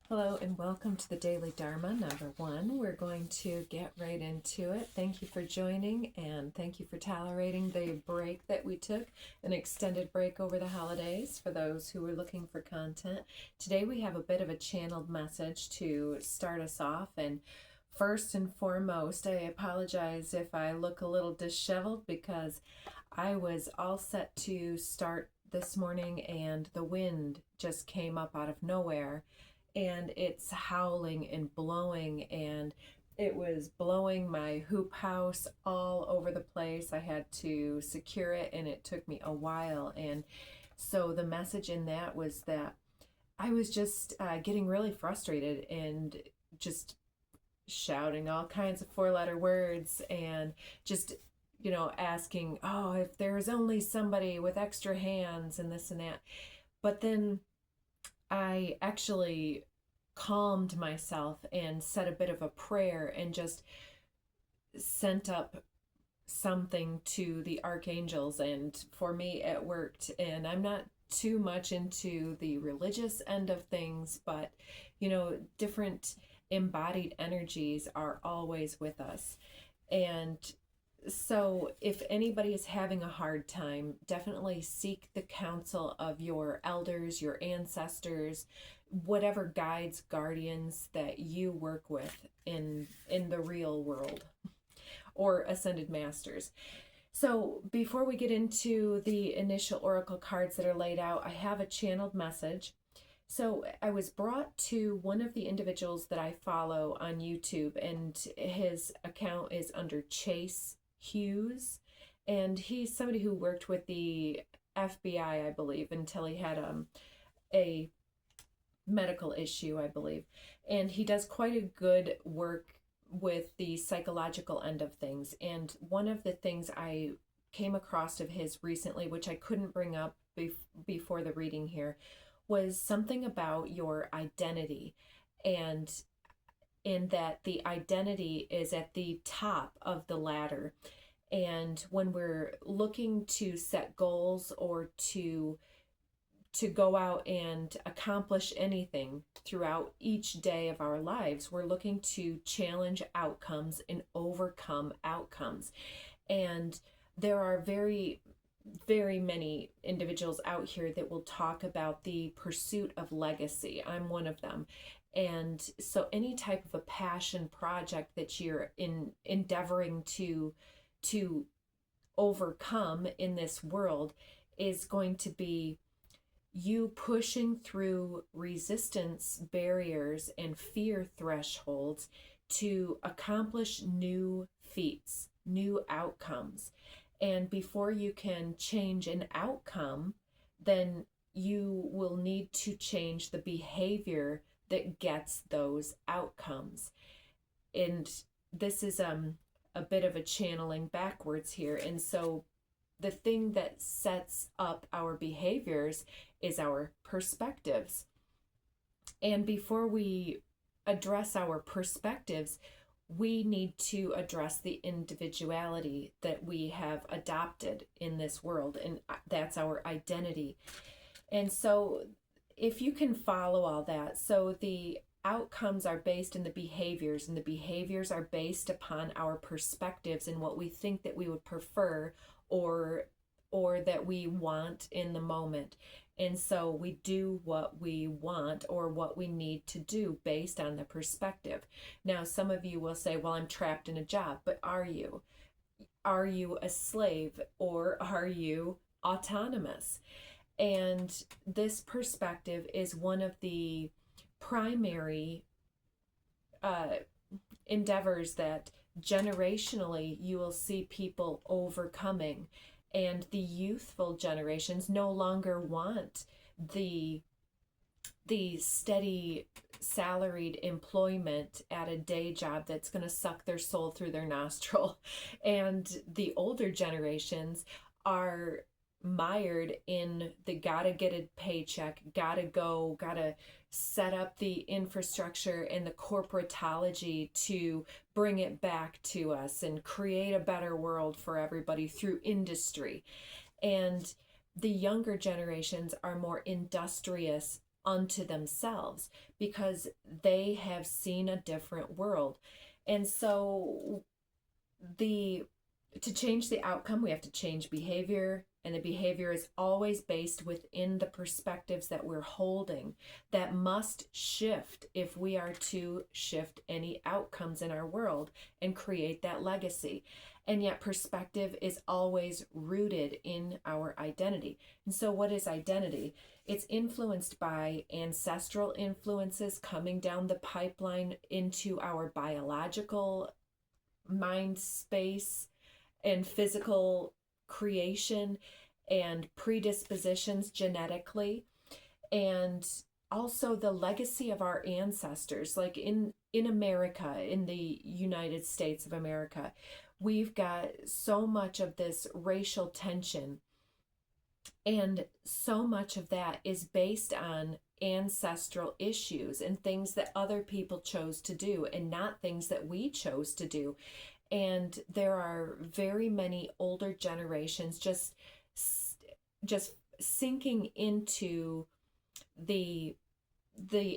Hello and welcome to the Daily Dharma number 1. We're going to get right into it. Thank you for joining and thank you for tolerating the break that we took, an extended break over the holidays for those who were looking for content. Today we have a bit of a channeled message to start us off, and first and foremost, I apologize if I look a little disheveled because I was all set to start this morning and the wind just came up out of nowhere. And it's howling and blowing, and it was blowing my hoop house all over the place. I had to secure it and it took me a while. And so the message in that was that I was just getting really frustrated and just shouting all kinds of 4-letter words and just asking, oh, if there's only somebody with extra hands and this and that. But then I actually calmed myself and said a bit of a prayer and just sent up something to the archangels, and for me it worked. And I'm not too much into the religious end of things, but different embodied energies are always with us. And so if anybody is having a hard time, definitely seek the counsel of your elders, your ancestors, whatever guides, guardians that you work with in the real world, or ascended masters. So before we get into the initial oracle cards that are laid out, I have a channeled message. So I was brought to one of the individuals that I follow on YouTube, and his account is under Chase Hughes, and he's somebody who worked with the FBI, I believe, until he had a medical issue, I believe. And he does quite a good work with the psychological end of things. And one of the things I came across of his recently, which I couldn't bring up before the reading here, was something about your identity, and in that the identity is at the top of the ladder. And when we're looking to set goals or to go out and accomplish anything throughout each day of our lives, we're looking to challenge outcomes and overcome outcomes. And there are very, very many individuals out here that will talk about the pursuit of legacy. I'm one of them. And so any type of a passion project that you're endeavoring to overcome in this world is going to be you pushing through resistance barriers and fear thresholds to accomplish new feats, new outcomes. And before you can change an outcome, then you will need to change the behavior that gets those outcomes. And this is a bit of a channeling backwards here. And so the thing that sets up our behaviors is our perspectives. And before we address our perspectives, we need to address the individuality that we have adopted in this world, and that's our identity. And so if you can follow all that, so the outcomes are based in the behaviors, and the behaviors are based upon our perspectives and what we think that we would prefer or that we want in the moment. And so we do what we want or what we need to do based on the perspective. Now, some of you will say, well, I'm trapped in a job, but are you? Are you a slave, or are you autonomous? And this perspective is one of the primary endeavors that generationally you will see people overcoming. And the youthful generations no longer want the steady salaried employment at a day job that's going to suck their soul through their nostril. And the older generations are mired in the gotta get a paycheck, gotta set up the infrastructure and the corporatology to bring it back to us and create a better world for everybody through industry. And the younger generations are more industrious unto themselves because they have seen a different world. And so to change the outcome, we have to change behavior, and the behavior is always based within the perspectives that we're holding that must shift if we are to shift any outcomes in our world and create that legacy. And yet perspective is always rooted in our identity. And so what is identity? It's influenced by ancestral influences coming down the pipeline into our biological mind space and physical creation and predispositions genetically, and also the legacy of our ancestors. Like in America, in the United States of America, we've got so much of this racial tension, and so much of that is based on ancestral issues and things that other people chose to do and not things that we chose to do. And there are very many older generations just sinking into the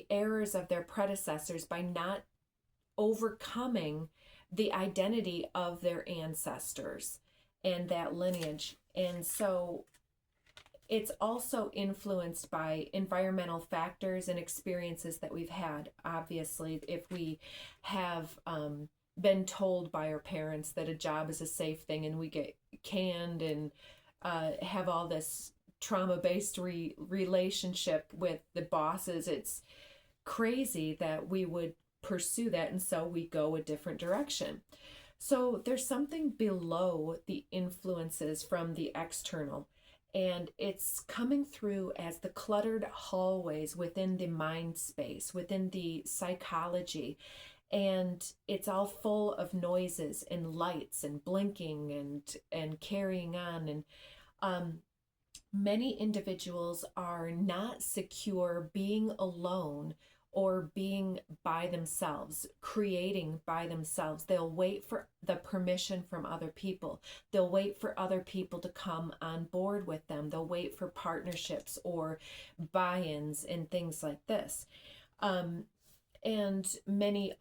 errors of their predecessors by not overcoming the identity of their ancestors and that lineage. And so it's also influenced by environmental factors and experiences that we've had. Obviously, if we have been told by our parents that a job is a safe thing and we get canned and have all this trauma-based relationship with the bosses, it's crazy that we would pursue that, and so we go a different direction. So there's something below the influences from the external, and it's coming through as the cluttered hallways within the mind space, within the psychology. And it's all full of noises and lights and blinking and carrying on. And many individuals are not secure being alone or being by themselves, creating by themselves. They'll wait for the permission from other people. They'll wait for other people to come on board with them. They'll wait for partnerships or buy-ins and things like this. And many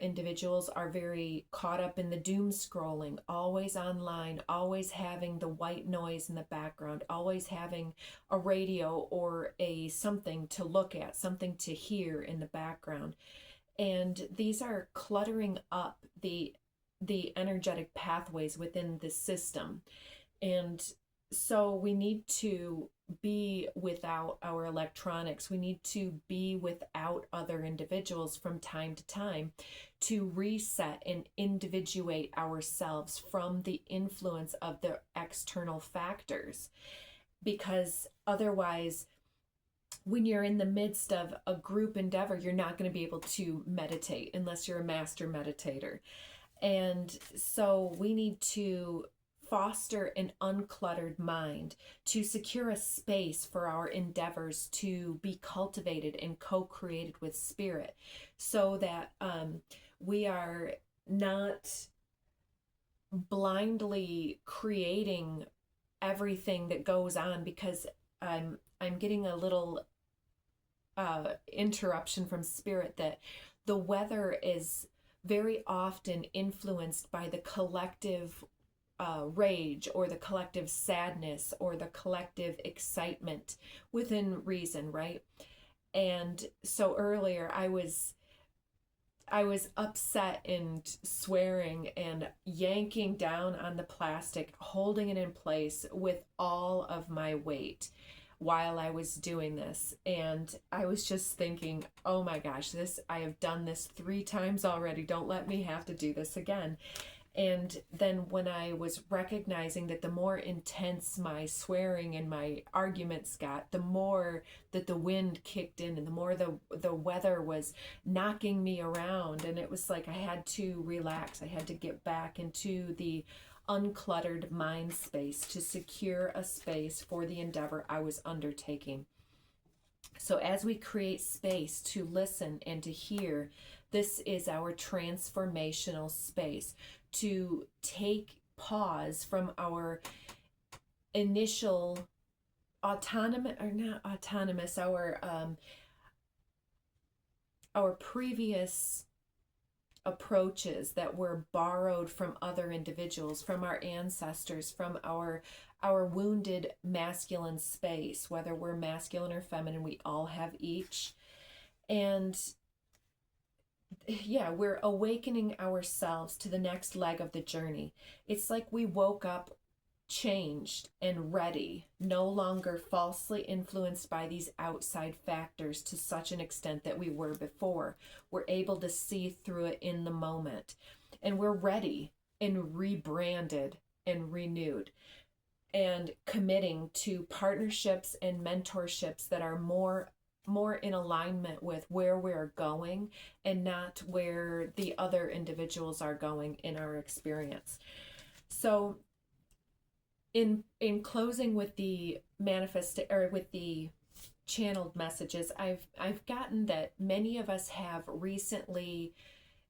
individuals are very caught up in the doom scrolling, always online, always having the white noise in the background, always having a radio or something to look at, something to hear in the background. And these are cluttering up the energetic pathways within the system. And so we need to be without our electronics. We need to be without other individuals from time to time to reset and individuate ourselves from the influence of the external factors. Because otherwise, when you're in the midst of a group endeavor, you're not going to be able to meditate unless you're a master meditator. And so we need to foster an uncluttered mind, to secure a space for our endeavors to be cultivated and co-created with spirit, so that we are not blindly creating everything that goes on. Because I'm getting a little interruption from spirit that the weather is very often influenced by the collective rage or the collective sadness or the collective excitement within reason, right? And so earlier I was upset and swearing and yanking down on the plastic, holding it in place with all of my weight while I was doing this. And I was just thinking, oh my gosh, I have done this 3 times already. Don't let me have to do this again. And then when I was recognizing that the more intense my swearing and my arguments got, the more that the wind kicked in and the more the weather was knocking me around. And it was like I had to relax. I had to get back into the uncluttered mind space to secure a space for the endeavor I was undertaking. So as we create space to listen and to hear, this is our transformational space to take pause from our initial autonomous, or not autonomous, our our previous approaches that were borrowed from other individuals, from our ancestors, from our wounded masculine space, whether we're masculine or feminine, we all have each. And yeah, we're awakening ourselves to the next leg of the journey. It's like we woke up changed and ready, no longer falsely influenced by these outside factors to such an extent that we were before. We're able to see through it in the moment, and we're ready and rebranded and renewed and committing to partnerships and mentorships that are more in alignment with where we're going and not where the other individuals are going in our experience. So in closing with the with the channeled messages, I've gotten that many of us have recently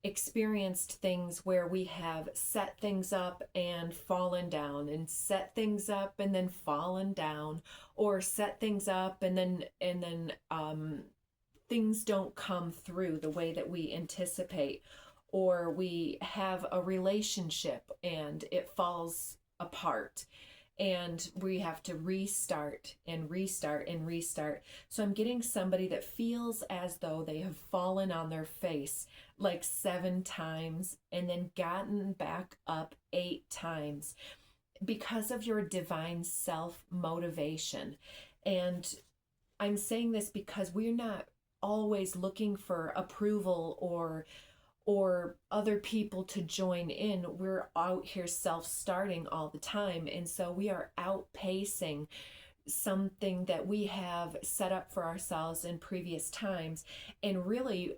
experienced things where we have set things up and fallen down, and set things up and then fallen down, or set things up and then things don't come through the way that we anticipate, or we have a relationship and it falls apart and we have to restart and restart and restart. So I'm getting somebody that feels as though they have fallen on their face like 7 times and then gotten back up 8 times because of your divine self-motivation. And I'm saying this because we're not always looking for approval or other people to join in. We're out here self-starting all the time. And so we are outpacing something that we have set up for ourselves in previous times, and really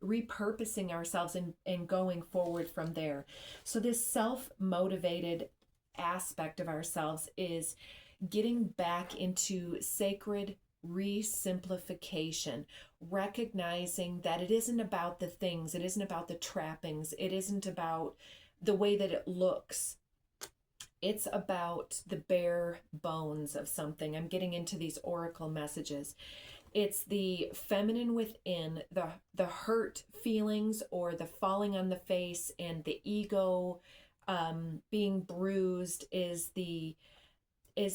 repurposing ourselves and going forward from there. So this self-motivated aspect of ourselves is getting back into sacred re-simplification, recognizing that it isn't about the things, it isn't about the trappings, it isn't about the way that it looks. It's about the bare bones of something. I'm getting into these oracle messages. It's the feminine within, the hurt feelings or the falling on the face and the ego being bruised is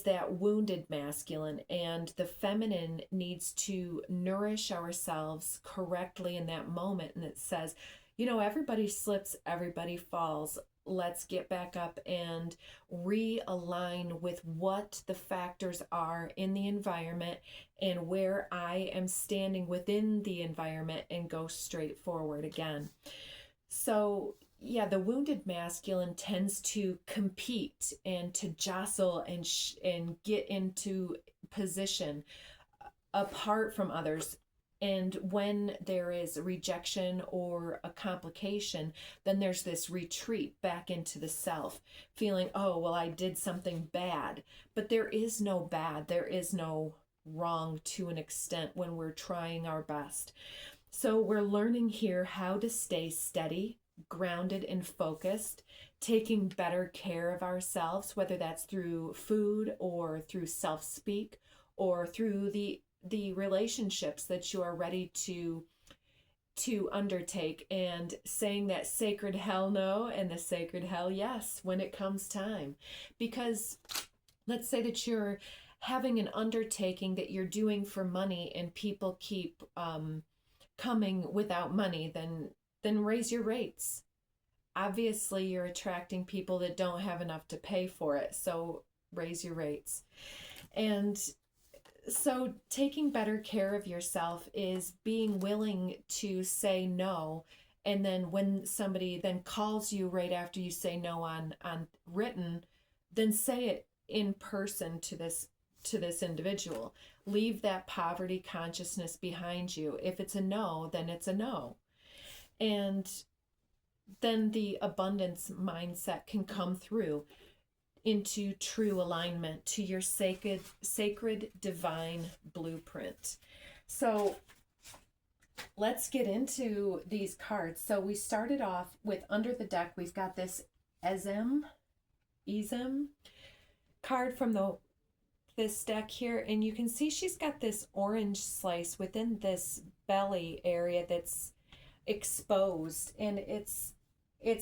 that wounded masculine, and the feminine needs to nourish ourselves correctly in that moment. And it says, everybody slips, everybody falls. Let's get back up and realign with what the factors are in the environment and where I am standing within the environment, and go straight forward again. So yeah, the wounded masculine tends to compete and to jostle and get into position apart from others. And when there is a rejection or a complication, then there's this retreat back into the self, feeling, oh, well, I did something bad. But there is no bad. There is no wrong to an extent when we're trying our best. So we're learning here how to stay steady, grounded and focused, taking better care of ourselves, whether that's through food or through self-speak or through the relationships that you are ready to undertake, and saying that sacred hell no and the sacred hell yes when it comes time. Because let's say that you're having an undertaking that you're doing for money and people keep coming without money, then raise your rates. Obviously, you're attracting people that don't have enough to pay for it, so raise your rates. And so taking better care of yourself is being willing to say no, and then when somebody then calls you right after you say no on written, then say it in person to this individual. Leave that poverty consciousness behind you. If it's a no, then it's a no. And then the abundance mindset can come through into true alignment to your sacred divine blueprint. So let's get into these cards. So we started off with, under the deck, we've got this Ezem card from the this deck here, and you can see she's got this orange slice within this belly area that's exposed, and it's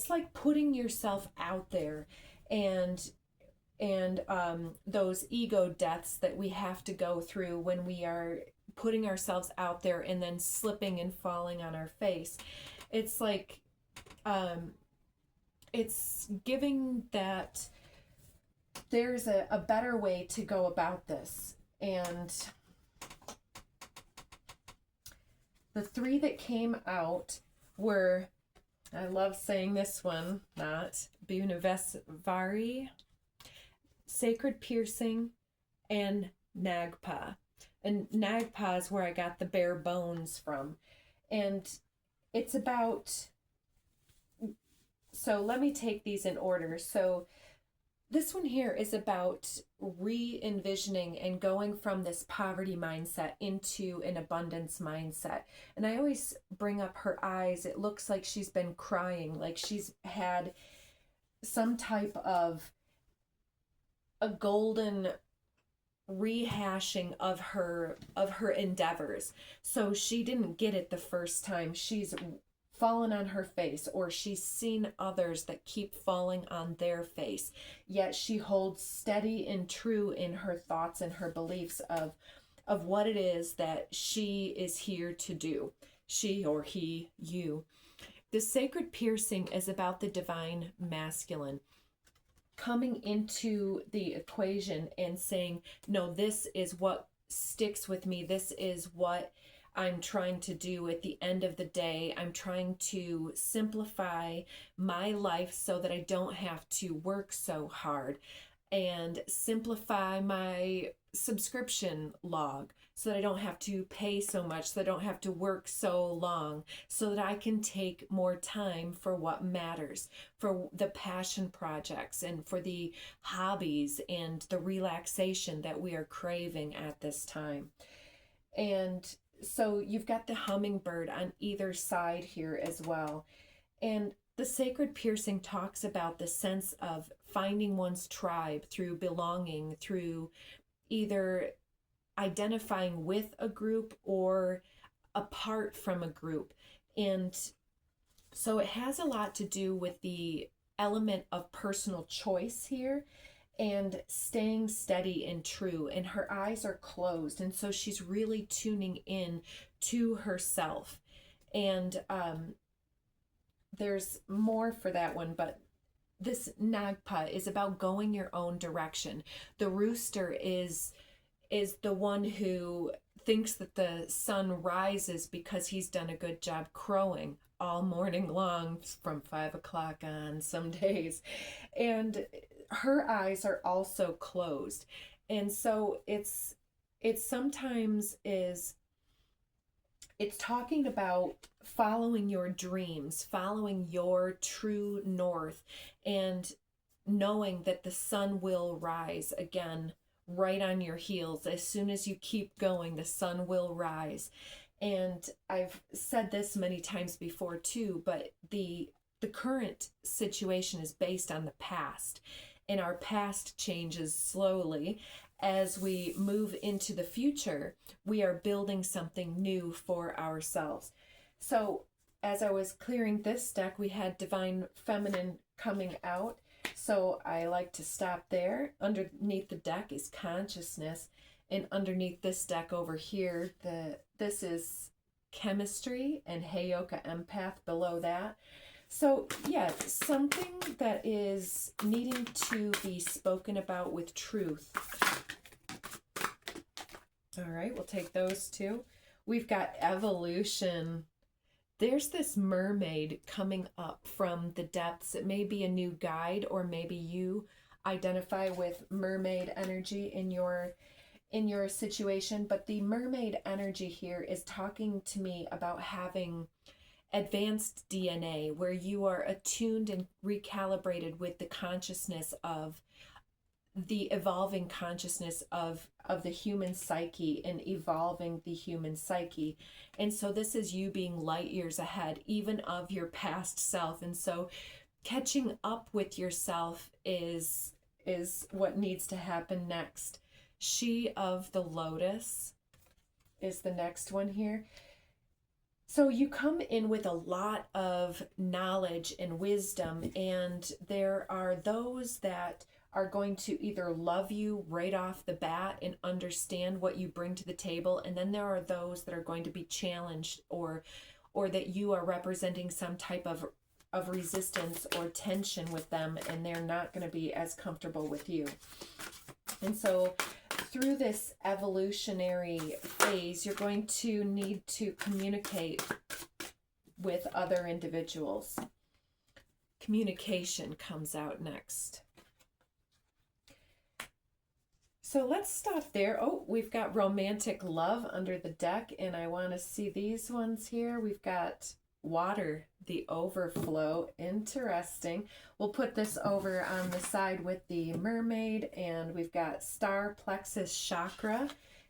like putting yourself out there, and those ego deaths that we have to go through when we are putting ourselves out there and then slipping and falling on our face. It's like it's giving that there's a better way to go about this. And the three that came out were, I love saying this one, not Bunavesvari, Sacred Piercing, and Nagpa. And Nagpa is where I got the bare bones from. And it's about, so let me take these in order. So this one here is about re-envisioning and going from this poverty mindset into an abundance mindset. And I always bring up her eyes. It looks like she's been crying, like she's had some type of a golden rehashing of her endeavors. So she didn't get it the first time. She's fallen on her face, or she's seen others that keep falling on their face, yet she holds steady and true in her thoughts and her beliefs of what it is that she is here to do. She or he, you. The Sacred Piercing is about the divine masculine coming into the equation and saying, no, this is what sticks with me. This is what I'm trying to do at the end of the day. I'm trying to simplify my life so that I don't have to work so hard, and simplify my subscription log so that I don't have to pay so much, so that I don't have to work so long, so that I can take more time for what matters, for the passion projects and for the hobbies and the relaxation that we are craving at this time. And so you've got the hummingbird on either side here as well. And the Sacred Piercing talks about the sense of finding one's tribe through belonging, through either identifying with a group or apart from a group. And so it has a lot to do with the element of personal choice here, and staying steady and true. And her eyes are closed, and so she's really tuning in to herself. And there's more for that one, but this Nagpa is about going your own direction. The rooster is the one who thinks that the sun rises because he's done a good job crowing all morning long from 5 o'clock on some days. And her eyes are also closed. And so it's sometimes is, it's talking about following your dreams, following your true north, and knowing that the sun will rise again right on your heels. As soon as you keep going, the sun will rise. And I've said this many times before too, but the current situation is based on the past, and our past changes slowly. As we move into the future, we are building something new for ourselves. So as I was clearing this deck, we had Divine Feminine coming out. So I like to stop there. Underneath the deck is Consciousness, and underneath this deck over here, this is Chemistry, and Heyoka Empath below that. So yeah, something that is needing to be spoken about with truth. All right, we'll take those two. We've got Evolution. There's this mermaid coming up from the depths. It may be a new guide, or maybe you identify with mermaid energy in your situation. But the mermaid energy here is talking to me about having advanced DNA, where you are attuned and recalibrated with the consciousness of the evolving consciousness of the human psyche, and evolving the human psyche. And so this is you being light years ahead, even of your past self. And so catching up with yourself is what needs to happen next. She of the Lotus is the next one here. So you come in with a lot of knowledge and wisdom, and there are those that are going to either love you right off the bat and understand what you bring to the table, and then there are those that are going to be challenged, or that you are representing some type of resistance or tension with them, and they're not going to be as comfortable with you. And so through this evolutionary phase, you're going to need to communicate with other individuals. Communication comes out next. So let's stop there. Oh, we've got romantic love under the deck, and I want to see these ones here. We've got water, the overflow. Interesting. We'll put this over on the side with the mermaid, and we've got star plexus chakra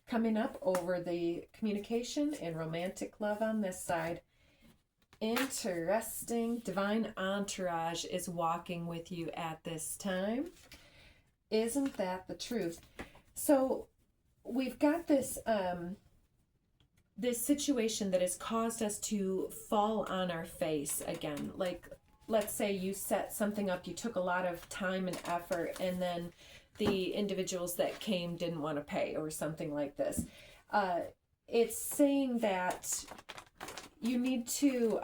coming up over the communication, and romantic love on this side. Interesting. Divine entourage is walking with you at this time. Isn't that the truth? So we've got this this situation that has caused us to fall on our face again. Like, let's say you set something up, you took a lot of time and effort, and then the individuals that came didn't want to pay, or something like this. It's saying that you need to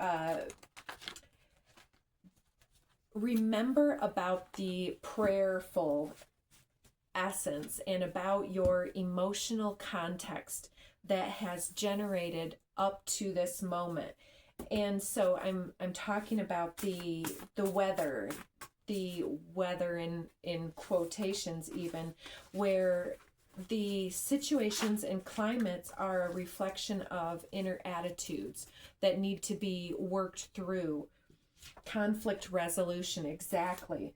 remember about the prayerful essence and about your emotional context that has generated up to this moment. And so I'm talking about the weather in quotations, even, where the situations and climates are a reflection of inner attitudes that need to be worked through. Conflict resolution, exactly.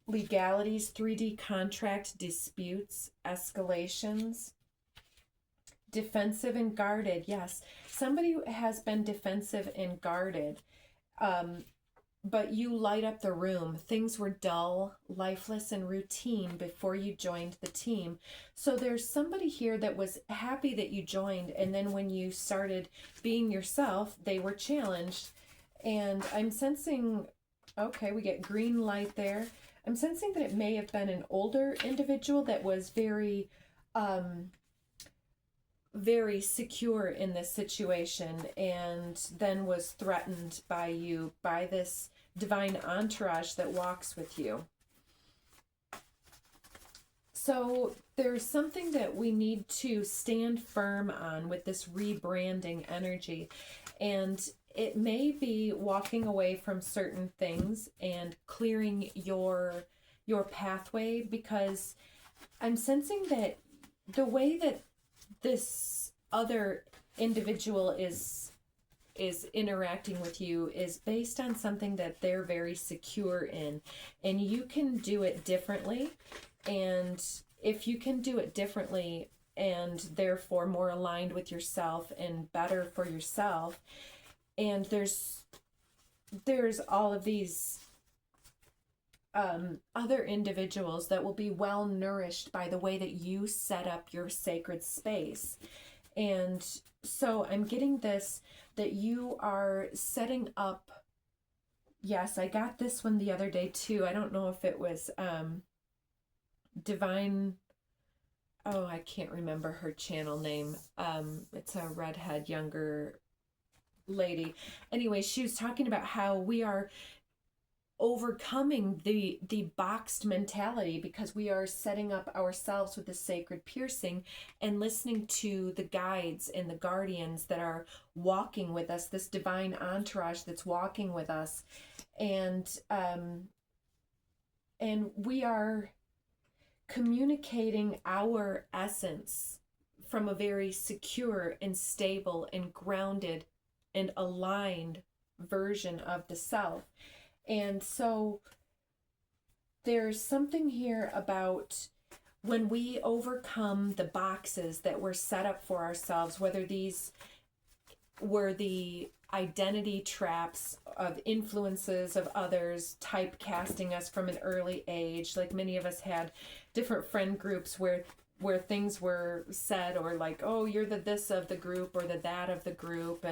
Legalities, 3D contract disputes, escalations. Defensive and guarded, yes. Somebody has been defensive and guarded, but you light up the room. Things were dull, lifeless, and routine before you joined the team. So there's somebody here that was happy that you joined, and then when you started being yourself, they were challenged. And I'm sensing, okay, we get green light there. I'm sensing that it may have been an older individual that was very secure in this situation, and then was threatened by you, by this divine entourage that walks with you. So there's something that we need to stand firm on with this rebranding energy, and it may be walking away from certain things and clearing your pathway, because I'm sensing that the way that this other individual is interacting with you is based on something that they're very secure in, and you can do it differently. And if you can do it differently and therefore more aligned with yourself and better for yourself, and there's all of these other individuals that will be well nourished by the way that you set up your sacred space. And so I'm getting this, that you are setting up, yes, I got this one the other day too. I don't know if it was Divine, oh, I can't remember her channel name. It's a redhead, younger lady. Anyway, she was talking about how we are overcoming the boxed mentality, because we are setting up ourselves with the sacred piercing and listening to the guides and the guardians that are walking with us, this divine entourage that's walking with us, and we are communicating our essence from a very secure and stable and grounded and aligned version of the self. And so there's something here about when we overcome the boxes that were set up for ourselves, whether these were the identity traps of influences of others typecasting us from an early age. Like, many of us had different friend groups where where things were said, or like, oh, you're the this of the group or the that of the group.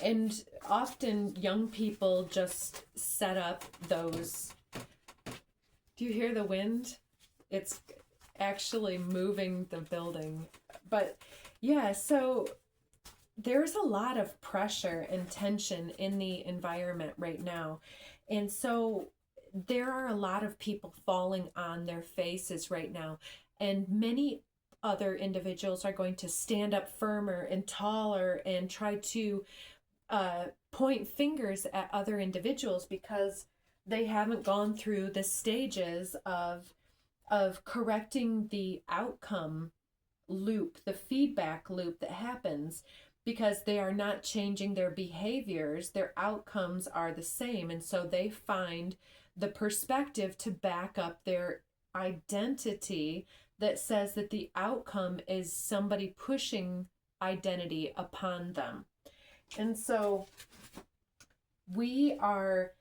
And often young people just set up those. Do you hear the wind? It's actually moving the building. But yeah, so there's a lot of pressure and tension in the environment right now. And so there are a lot of people falling on their faces right now. And many other individuals are going to stand up firmer and taller and try to point fingers at other individuals because they haven't gone through the stages of correcting the outcome loop, the feedback loop that happens, because they are not changing their behaviors. Their outcomes are the same, and so they find the perspective to back up their identity that says that the outcome is somebody pushing identity upon them. And so we are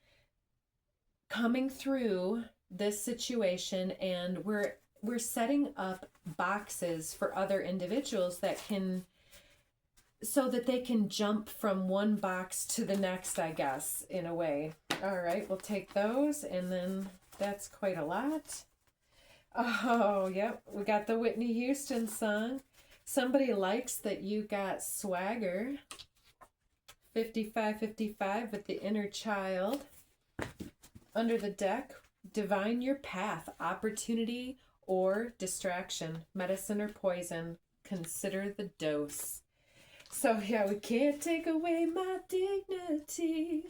coming through this situation, and we're setting up boxes for other individuals that can, so that they can jump from one box to the next, I guess, in a way. All right, we'll take those, and then that's quite a lot. Oh, yep, we got the Whitney Houston song. Somebody likes that you got swagger. 5555 with the inner child. Under the deck, divine your path, opportunity or distraction, medicine or poison, consider the dose. So yeah, we can't take away my dignity.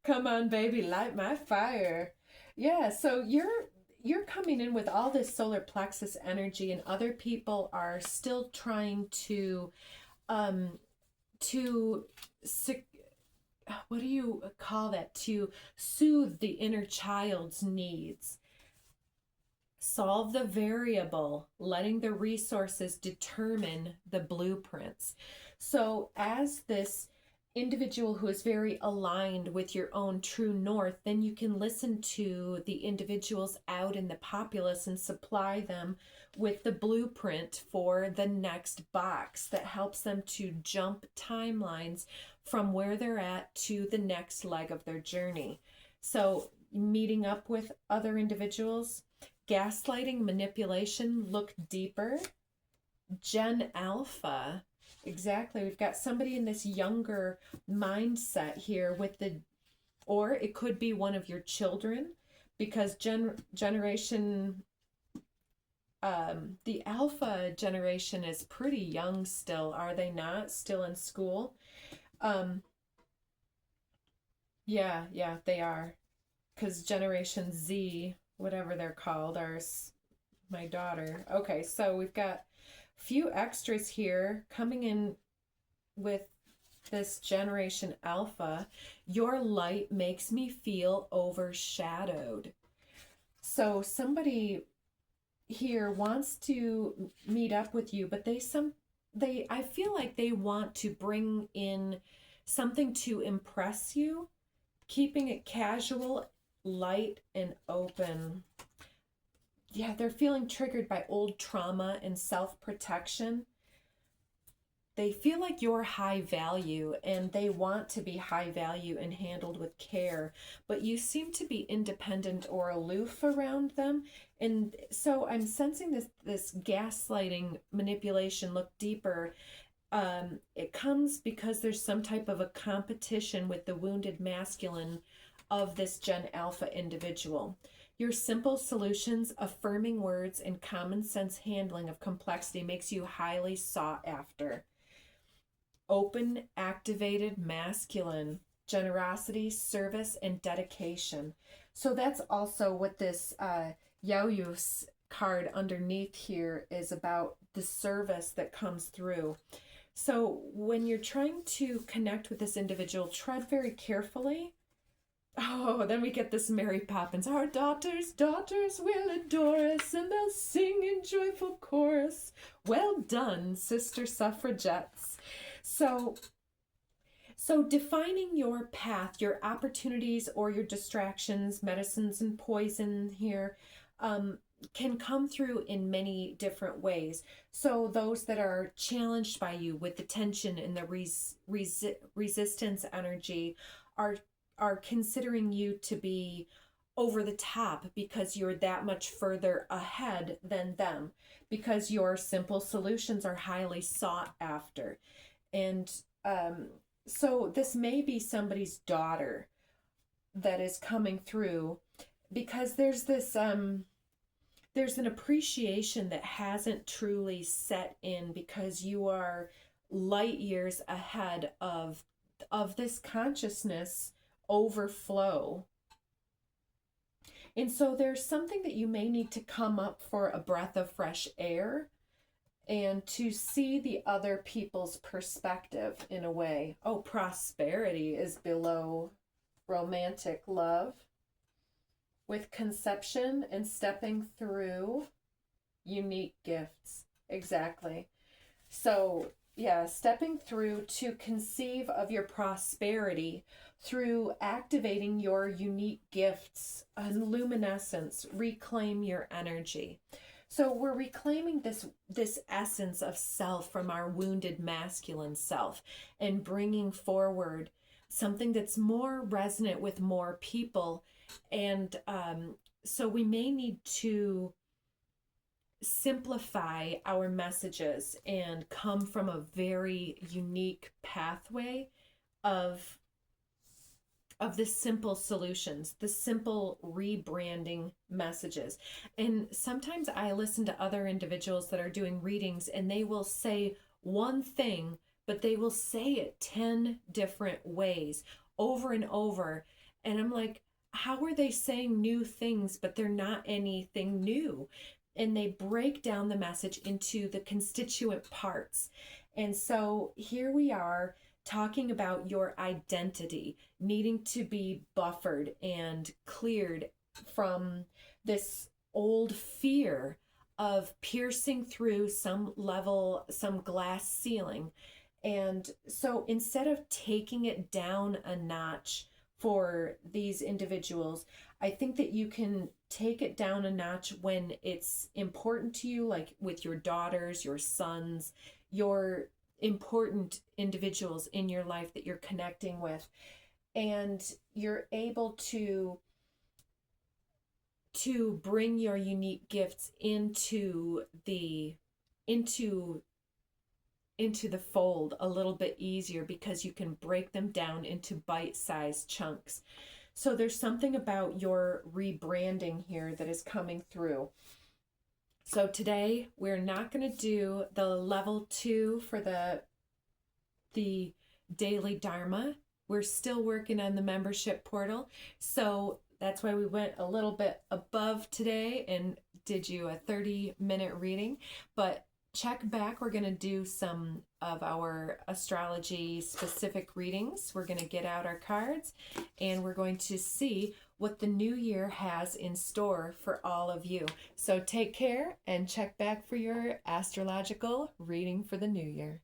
Come on, baby, light my fire. Yeah, so you're coming in with all this solar plexus energy, and other people are still trying to what do you call that? To soothe the inner child's needs. Solve the variable, letting the resources determine the blueprints. So as this individual who is very aligned with your own true north, then you can listen to the individuals out in the populace and supply them with the blueprint for the next box that helps them to jump timelines from where they're at to the next leg of their journey. So meeting up with other individuals, gaslighting, manipulation, look deeper. Gen Alpha, exactly. We've got somebody in this younger mindset here with the, or it could be one of your children, because generation, the Alpha generation is pretty young still, are they not? Still in school? Yeah, they are. Because Generation Z, whatever they're called, are my daughter. Okay, so we've got a few extras here coming in with this Generation Alpha. Your light makes me feel overshadowed. So somebody here wants to meet up with you, but I feel like they want to bring in something to impress you, keeping it casual, light, and open. Yeah, they're feeling triggered by old trauma and self-protection. They feel like you're high value, and they want to be high value and handled with care, but you seem to be independent or aloof around them. And so I'm sensing this gaslighting, manipulation, look deeper. It comes because there's some type of a competition with the wounded masculine of this Gen Alpha individual. Your simple solutions, affirming words, and common sense handling of complexity makes you highly sought after. Open, activated, masculine, generosity, service, and dedication. So that's also what this Yaoyus card underneath here is about, the service that comes through. So when you're trying to connect with this individual, tread very carefully. Oh, then we get this Mary Poppins. Our daughters will adore us, and they'll sing in joyful chorus. Well done, sister suffragettes. So defining your path, your opportunities or your distractions, medicines and poison here, can come through in many different ways. So those that are challenged by you with the tension and the resistance energy are considering you to be over the top because you're that much further ahead than them, because your simple solutions are highly sought after. And so this may be somebody's daughter that is coming through, because there's this there's an appreciation that hasn't truly set in, because you are light years ahead of this consciousness overflow. And so there's something that you may need to come up for a breath of fresh air and to see the other people's perspective in a way. Oh, prosperity is below romantic love, with conception and stepping through unique gifts. Exactly. So yeah, stepping through to conceive of your prosperity through activating your unique gifts and luminescence. Reclaim your energy. So we're reclaiming this essence of self from our wounded masculine self and bringing forward something that's more resonant with more people. And so we may need to simplify our messages and come from a very unique pathway of the simple solutions, the simple rebranding messages. And sometimes I listen to other individuals that are doing readings, and they will say one thing, but they will say it 10 different ways over and over. And I'm like, how are they saying new things, but they're not anything new? And they break down the message into the constituent parts. And so here we are talking about your identity needing to be buffered and cleared from this old fear of piercing through some level, some glass ceiling. And so instead of taking it down a notch for these individuals, I think that you can take it down a notch when it's important to you, like with your daughters, your sons, your important individuals in your life that you're connecting with. And you're able to bring your unique gifts into the fold a little bit easier, because you can break them down into bite-sized chunks. So there's something about your rebranding here that is coming through. So today we're not going to do the level 2 for the daily Dharma. We're still working on the membership portal. So that's why we went a little bit above today and did you a 30-minute reading. But check back. We're going to do some of our astrology specific readings. We're going to get out our cards and we're going to see what the new year has in store for all of you. So take care and check back for your astrological reading for the new year.